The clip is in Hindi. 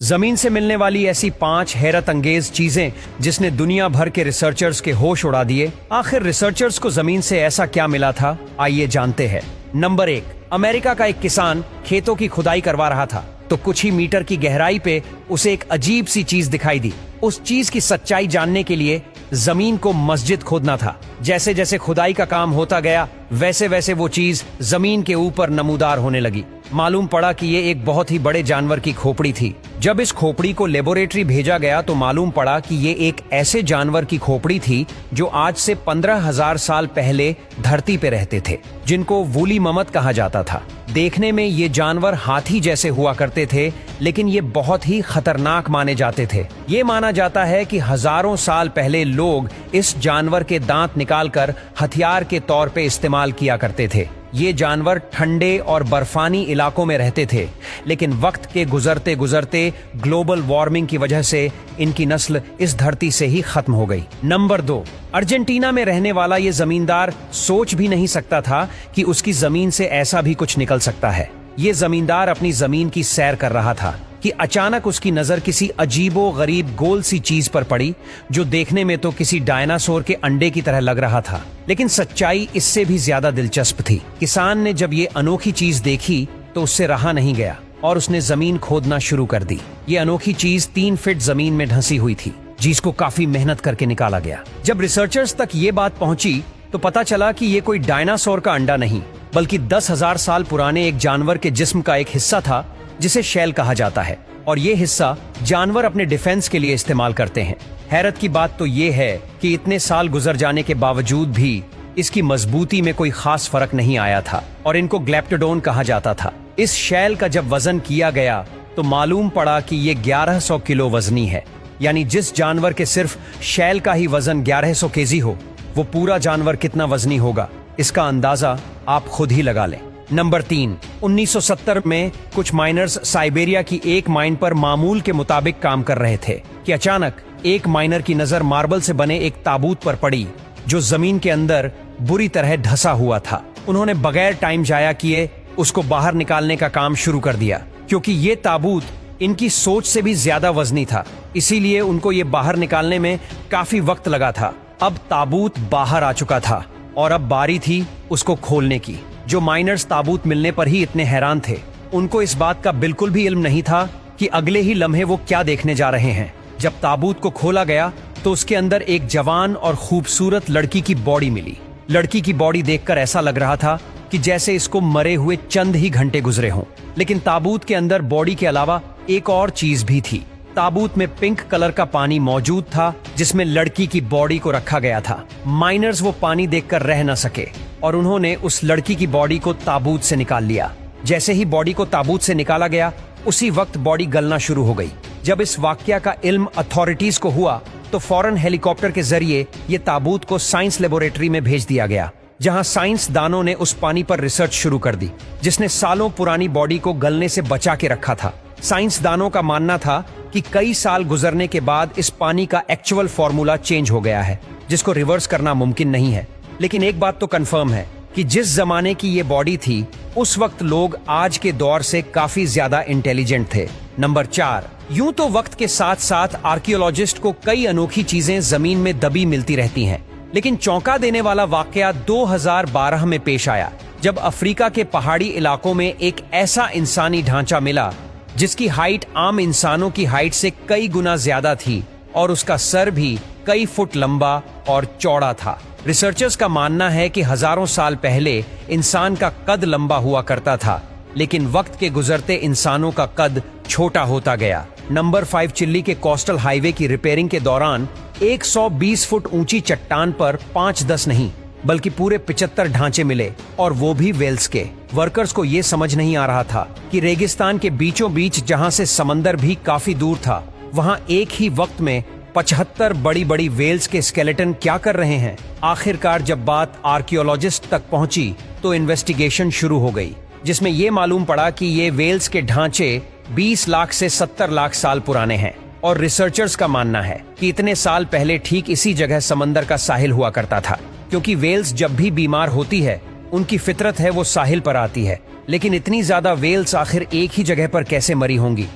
जमीन से मिलने वाली ऐसी 5 हैरत अंगेज चीजें जिसने दुनिया भर के रिसर्चर्स के होश उड़ा दिए। आखिर रिसर्चर्स को जमीन से ऐसा क्या मिला था, आइए जानते हैं। नंबर 1, अमेरिका का एक किसान खेतों की खुदाई करवा रहा था तो कुछ ही मीटर की गहराई पे उसे एक अजीब सी चीज दिखाई दी। उस चीज की सच्चाई जानने के लिए जमीन को मस्जिद खोदना था। जैसे जैसे खुदाई का काम होता गया वैसे वैसे वो चीज जमीन के ऊपर नमूदार होने लगी। मालूम पड़ा कि ये एक बहुत ही बड़े जानवर की खोपड़ी थी। जब इस खोपड़ी को लेबोरेटरी भेजा गया तो मालूम पड़ा कि ये एक ऐसे जानवर की खोपड़ी थी जो आज से 15,000 साल पहले धरती पे रहते थे, जिनको वूली ममत कहा जाता था। देखने में ये जानवर हाथी जैसे हुआ करते थे, लेकिन ये बहुत ही खतरनाक माने जाते थे। ये माना जाता है कि हजारों साल पहले लोग इस जानवर के दांत निकालकर हथियार के तौर पे इस्तेमाल किया करते थे। ये जानवर ठंडे और बर्फानी इलाकों में रहते थे, लेकिन वक्त के गुजरते गुजरते ग्लोबल वार्मिंग की वजह से इनकी नस्ल इस धरती से ही खत्म हो गई। नंबर 2, अर्जेंटीना में रहने वाला ये जमींदार सोच भी नहीं सकता था कि उसकी जमीन से ऐसा भी कुछ निकल सकता है। ये जमींदार अपनी जमीन की सैर कर रहा था कि अचानक उसकी नजर किसी अजीबो गरीब गोल सी चीज पर पड़ी जो देखने में तो किसी डायनासोर के अंडे की तरह लग रहा था, लेकिन सच्चाई इससे भी ज्यादा दिलचस्प थी। किसान ने जब ये अनोखी चीज देखी तो उससे रहा नहीं गया और उसने जमीन खोदना शुरू कर दी। ये अनोखी चीज 3 फीट जमीन में ढंसी हुई थी, जिसको काफी मेहनत करके निकाला गया। जब रिसर्चर्स तक ये बात पहुंची तो पता चला कि ये कोई डायनासोर का अंडा नहीं, बल्कि 10,000 साल पुराने एक जानवर के जिस्म का एक हिस्सा था जिसे शैल कहा जाता है, और ये हिस्सा जानवर अपने डिफेंस के लिए इस्तेमाल करते हैं। हैरत की बात तो ये है कि इतने साल गुजर जाने के बावजूद भी इसकी मजबूती में कोई खास फर्क नहीं आया था और इनको ग्लेप्टोडोन कहा जाता था। इस शैल का जब वजन किया गया तो मालूम पड़ा कि ये 1100 किलो वजनी है। यानी जिस जानवर के सिर्फ शैल का ही वजन 1100 केजी हो, वो पूरा जानवर कितना वजनी होगा, इसका अंदाजा आप खुद ही लगा लें। नंबर 3, 1970 में कुछ माइनर्स साइबेरिया की एक माइन पर मामूल के मुताबिक काम कर रहे थे कि अचानक एक माइनर की नजर मार्बल से बने एक ताबूत पर पड़ी जो जमीन के अंदर बुरी तरह धंसा हुआ था। उन्होंने बगैर टाइम जाया किए उसको बाहर निकालने का काम शुरू कर दिया। क्योंकि ये ताबूत इनकी सोच से भी ज्यादा वजनी था, इसीलिए उनको ये बाहर निकालने में काफी वक्त लगा था। अब ताबूत बाहर आ चुका था और अब बारी थी उसको खोलने की। जो माइनर्स ताबूत मिलने पर ही इतने हैरान थे, उनको इस बात का बिल्कुल भी इल्म नहीं था कि अगले ही लम्हे वो क्या देखने जा रहे हैं। जब ताबूत को खोला गया तो उसके अंदर एक जवान और खूबसूरत लड़की की बॉडी मिली। लड़की की बॉडी देखकर ऐसा लग रहा था कि जैसे इसको मरे हुए चंद ही घंटे गुजरे हों, लेकिन ताबूत के अंदर बॉडी के अलावा एक और चीज भी थी। ताबूत में पिंक कलर का पानी मौजूद था जिसमें लड़की की बॉडी को रखा गया था। माइनर्स वो पानी देखकर रह न सके और उन्होंने उस लड़की की बॉडी को ताबूत से निकाल लिया। जैसे ही बॉडी को ताबूत से निकाला गया उसी वक्त बॉडी गलना शुरू हो गई। जब इस वाकया का इल्म अथॉरिटीज को हुआ तो फौरन हेलीकॉप्टर के जरिए ये ताबूत को साइंस लेबोरेटरी में भेज दिया गया, जहां साइंस दानों ने उस पानी पर रिसर्च शुरू कर दी जिसने सालों पुरानी बॉडी को गलने से बचा के रखा था। साइंस दानों का मानना था कि कई साल गुजरने के बाद इस पानी का एक्चुअल फॉर्मूला चेंज हो गया है, जिसको रिवर्स करना मुमकिन नहीं है। लेकिन एक बात तो कंफर्म है कि जिस जमाने की ये बॉडी थी उस वक्त लोग आज के दौर से काफी ज्यादा इंटेलिजेंट थे। नंबर 4, यूं तो वक्त के साथ साथ आर्कियोलॉजिस्ट को कई अनोखी चीजें जमीन में दबी मिलती रहती हैं, लेकिन चौंका देने वाला वाकया 2012 में पेश आया जब अफ्रीका के पहाड़ी इलाकों में एक ऐसा इंसानी ढांचा मिला जिसकी हाइट आम इंसानों की हाइट से कई गुना ज्यादा थी और उसका सर भी कई फुट लंबा और चौड़ा था। रिसर्चर्स का मानना है कि हजारों साल पहले इंसान का कद लंबा हुआ करता था, लेकिन वक्त के गुजरते इंसानों का कद छोटा होता गया। नंबर 5, चिल्ली के कोस्टल हाईवे की रिपेयरिंग के दौरान 120 फुट ऊंची चट्टान पर 5-10 नहीं बल्कि पूरे 75 ढांचे मिले, और वो भी वेल्स के। वर्कर्स को ये समझ नहीं आ रहा था कि रेगिस्तान के बीचों बीच, जहां से समंदर भी काफी दूर था, वहां एक ही वक्त में 75 बड़ी बड़ी वेल्स के स्केलेटन क्या कर रहे हैं। आखिरकार जब बात आर्कियोलॉजिस्ट तक पहुंची तो इन्वेस्टिगेशन शुरू हो गई, जिसमें ये मालूम पड़ा कि ये वेल्स के ढांचे 20 लाख से 70 लाख साल पुराने हैं। और रिसर्चर्स का मानना है कि इतने साल पहले ठीक इसी जगह समंदर का साहिल हुआ करता था, क्योंकि वेल्स जब भी बीमार होती है उनकी फितरत है वो साहिल पर आती है। लेकिन इतनी ज्यादा वेल्स आखिर एक ही जगह पर कैसे मरी होंगी?